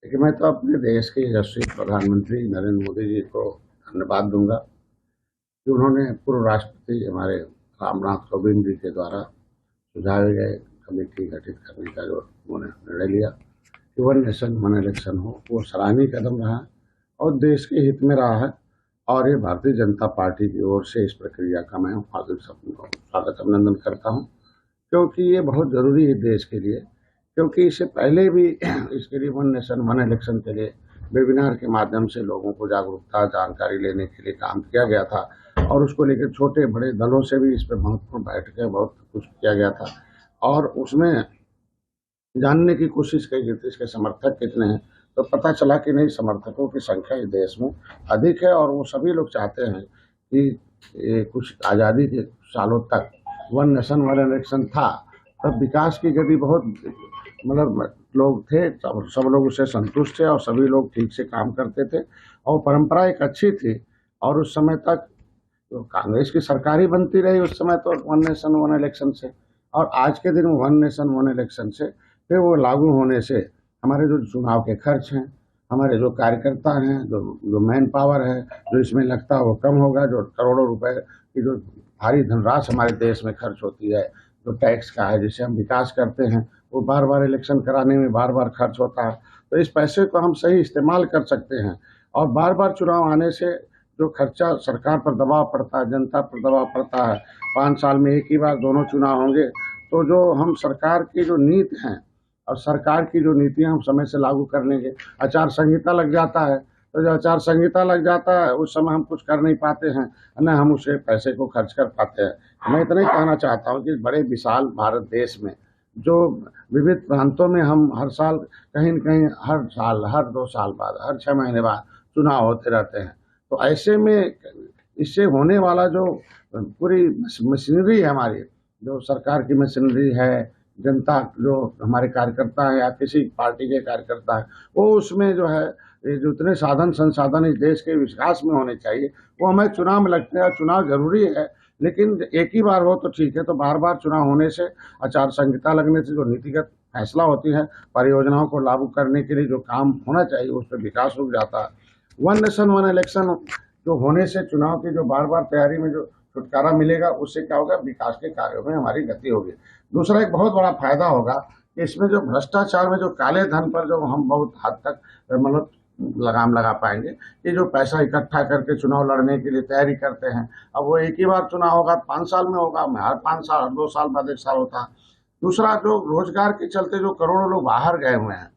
देखिए, मैं तो अपने देश के यशस्वी प्रधानमंत्री नरेंद्र मोदी जी को धन्यवाद दूंगा कि उन्होंने पूर्व राष्ट्रपति हमारे रामनाथ कोविंद जी के द्वारा सुझाए गए कमेटी गठित करने का जो उन्होंने निर्णय लिया कि वन नेशन वन इलेक्शन हो, वो सराहनीय कदम रहा है और देश के हित में रहा है। और ये भारतीय जनता पार्टी की ओर से इस प्रक्रिया का मैं हार्दिक स्वागत अभिनंदन करता हूँ, क्योंकि ये बहुत जरूरी है देश के लिए। क्योंकि इससे पहले भी इसके लिए वन नेशन वन इलेक्शन के लिए वेबिनार के माध्यम से लोगों को जागरूकता जानकारी लेने के लिए काम किया गया था और उसको लेकर छोटे बड़े दलों से भी इस पर महत्वपूर्ण बैठकें बहुत कुछ किया गया था और उसमें जानने की कोशिश की गई थी इसके समर्थक कितने हैं। तो पता चला कि नहीं, समर्थकों की संख्या इस देश में अधिक है और वो सभी लोग चाहते हैं कि ये कुछ आज़ादी के सालों तक वन नेशन वन इलेक्शन था, तब विकास की गति बहुत मतलब लोग थे, सब लोग उससे संतुष्ट थे और सभी लोग ठीक से काम करते थे और परंपरा एक अच्छी थी। और उस समय तक तो कांग्रेस की सरकार ही बनती रही उस समय तो वन नेशन वन इलेक्शन से। और आज के दिन वन नेशन वन इलेक्शन से फिर वो लागू होने से हमारे जो चुनाव के खर्च हैं, हमारे जो कार्यकर्ता हैं, जो जो मैन पावर है जो इसमें लगता है वो कम होगा। जो करोड़ों रुपए की जो भारी धनराशि हमारे देश में खर्च होती है, जो टैक्स का है जिससे हम विकास करते हैं, वो बार बार इलेक्शन कराने में बार बार खर्च होता है। तो इस पैसे को हम सही इस्तेमाल कर सकते हैं। और बार बार चुनाव आने से जो खर्चा सरकार पर दबाव पड़ता है, जनता पर दबाव पड़ता है, 5 साल में एक ही बार दोनों चुनाव होंगे, तो जो हम सरकार की जो नीति हैं और सरकार की जो नीतियां हम समय से लागू कर लेंगे। आचार संहिता लग जाता है, तो जो आचार संहिता लग जाता है उस समय हम कुछ कर नहीं पाते हैं, न हम उसे पैसे को खर्च कर पाते हैं। मैं इतना ही कहना चाहता हूँ कि बड़े विशाल भारत देश में जो विविध प्रांतों में हम हर साल कहीं न कहीं हर साल हर 2 साल बाद हर 6 महीने बाद चुनाव होते रहते हैं। तो ऐसे में इससे होने वाला जो पूरी मशीनरी है हमारी, जो सरकार की मशीनरी है, जनता जो हमारे कार्यकर्ता है या किसी पार्टी के कार्यकर्ता है, वो उसमें जो है ये जो इतने साधन संसाधन इस देश के विकास में होने चाहिए वो हमें चुनाव में लगते हैं। चुनाव जरूरी है, लेकिन एक ही बार हो तो ठीक है। तो बार बार चुनाव होने से, आचार संहिता लगने से जो नीतिगत फैसला होती है, परियोजनाओं को लागू करने के लिए जो काम होना चाहिए उस पर विकास रुक जाता है। वन नेशन वन इलेक्शन जो होने से चुनाव की जो बार बार तैयारी में जो छुटकारा मिलेगा, उससे क्या होगा, विकास के कार्यों में हमारी गति होगी। दूसरा एक बहुत बड़ा फायदा होगा कि इसमें जो भ्रष्टाचार में जो काले धन पर जो हम बहुत हद तक मतलब लगाम लगा पाएंगे। ये जो पैसा इकट्ठा करके चुनाव लड़ने के लिए तैयारी करते हैं, अब वो एक ही बार चुनाव होगा, 5 साल में होगा, हर 5 साल हर 2 साल बाद 1 साल होता है। दूसरा, जो रोजगार के चलते जो करोड़ों लोग बाहर गए हुए हैं,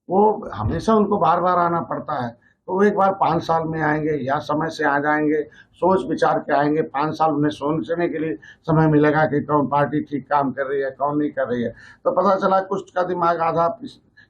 वो हमेशा उनको बार बार आना पड़ता है। तो वो एक बार 5 साल में आएंगे या समय से आ जाएंगे, सोच विचार के आएंगे। 5 साल उन्हें सोचने के लिए समय मिलेगा कि कौन पार्टी ठीक काम कर रही है, कौन नहीं कर रही है। तो पता चला कुछ का दिमाग आधा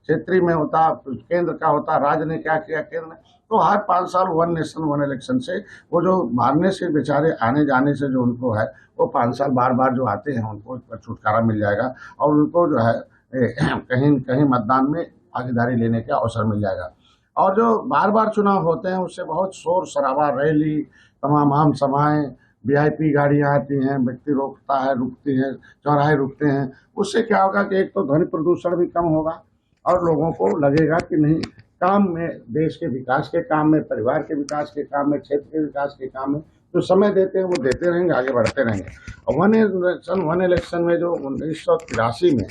क्षेत्रीय में होता, कुछ केंद्र का होता, राज्य ने क्या किया केंद्र ने। तो हर 5 साल वन नेशन वन इलेक्शन से वो जो मारने से बेचारे आने जाने से जो उनको है, वो 5 साल बार बार जो आते हैं उनको इस पर छुटकारा मिल जाएगा और उनको जो है कहीं न कहीं मतदान में भागीदारी लेने का अवसर मिल जाएगा। और जो बार बार चुनाव होते हैं उससे बहुत शोर शराबा, रैली, तमाम आम सभाएं, वीआईपी गाड़ियां आती हैं, व्यक्ति रोकता है, रुकती हैं, चौराहे रुकते हैं। उससे क्या होगा कि एक तो ध्वनि प्रदूषण भी कम होगा और लोगों को लगेगा कि नहीं, काम में, देश के विकास के काम में, परिवार के विकास के काम में, क्षेत्र के विकास के काम में जो समय देते हैं वो देते रहेंगे, आगे बढ़ते रहेंगे। और वन इलेक्शन में जो 1983 में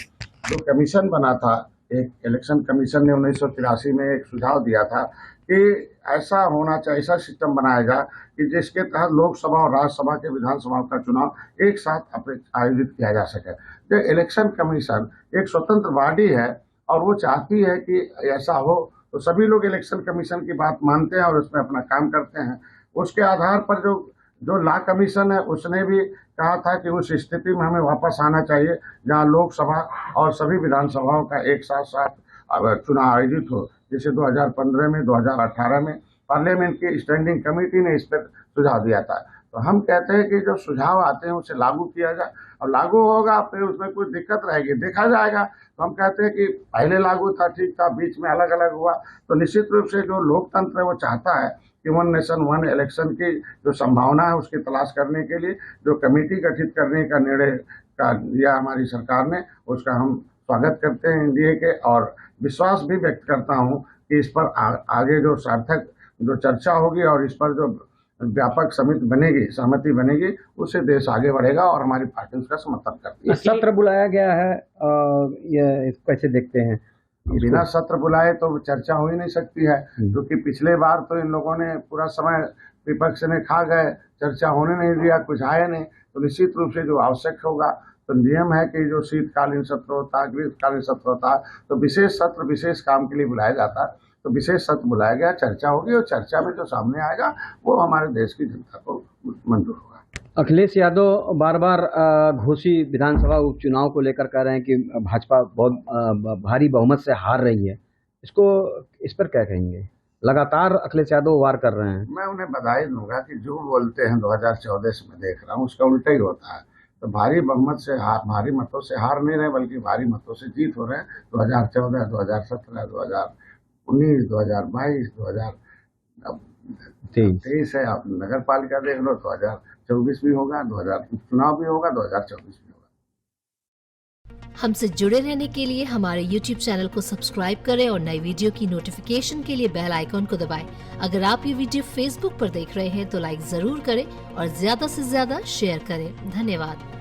जो कमीशन बना था, एक इलेक्शन कमीशन ने 1983 में एक सुझाव दिया था कि ऐसा होना चाहिए, ऐसा सिस्टम बनाया जाए कि जिसके तहत लोकसभा और राज्यसभा के विधानसभा का चुनाव एक साथ आयोजित किया जा सके। जो इलेक्शन कमीशन एक स्वतंत्र बॉडी है और वो चाहती है कि ऐसा हो, तो सभी लोग इलेक्शन कमीशन की बात मानते हैं और उसमें अपना काम करते हैं। उसके आधार पर जो जो लॉ कमीशन है उसने भी कहा था कि उस स्थिति में हमें वापस आना चाहिए जहां लोकसभा और सभी विधानसभाओं का एक साथ साथ चुनाव आयोजित हो, जैसे 2015 में, 2018 में पार्लियामेंट की स्टैंडिंग कमेटी ने इस पर सुझाव दिया था। तो हम कहते हैं कि जो सुझाव आते हैं उसे लागू किया जाए और लागू होगा फिर उसमें कुछ दिक्कत रहेगी देखा जाएगा। तो हम कहते हैं कि पहले लागू था, ठीक था, बीच में अलग अलग हुआ, तो निश्चित रूप से जो लोकतंत्र है वो चाहता है कि वन नेशन वन इलेक्शन की जो संभावना है उसकी तलाश करने के लिए जो कमेटी गठित करने का निर्णय का लिया हमारी सरकार ने, उसका हम स्वागत करते हैं एनडीए के। और विश्वास भी व्यक्त करता हूं कि इस पर आगे जो सार्थक जो चर्चा होगी और इस पर जो व्यापक सहमति बनेगी, उससे देश आगे बढ़ेगा और हमारी पार्टी उसका समर्थन करती है। सत्र बुलाया गया है, ये इसको कैसे देखते हैं? बिना सत्र बुलाए तो चर्चा हो ही नहीं सकती है, क्योंकि पिछले बार तो इन लोगों ने पूरा समय विपक्ष ने खा गए, चर्चा होने नहीं दिया, कुछ आए नहीं। तो निश्चित रूप से जो आवश्यक होगा, तो नियम है कि जो शीतकालीन सत्र होता है, ग्रीष्मकालीन सत्र होता है, तो विशेष सत्र विशेष काम के लिए बुलाया जाता है। तो विशेष सत्र बुलाया गया, चर्चा होगी और चर्चा में जो सामने आएगा वो हमारे देश की जनता को मंजूर होगा। अखिलेश यादव बार बार घोसी विधानसभा उपचुनाव को लेकर कह रहे हैं कि भाजपा बहुत भारी बहुमत से हार रही है, इस पर क्या कहेंगे? लगातार अखिलेश यादव वार कर रहे हैं। मैं उन्हें बधाई दूंगा कि जो बोलते हैं 2014 से मैं देख रहा हूँ, उसका उल्टा ही होता है। तो भारी बहुमत से भारी मतों से हार नहीं रहे, बल्कि भारी मतों से जीत हो रहे हैं। 2014, 2017, 2019, 2022, 2023 है, आप नगर पालिका देख लो, 2024 भी होगा, 2000 चुनाव भी होगा, 2024 भी होगा। हमसे जुड़े रहने के लिए हमारे YouTube चैनल को सब्सक्राइब करें और नई वीडियो की नोटिफिकेशन के लिए बेल आइकॉन को दबाएं। अगर आप ये वीडियो Facebook पर देख रहे हैं तो लाइक जरूर करें और ज्यादा से ज्यादा शेयर करें। धन्यवाद।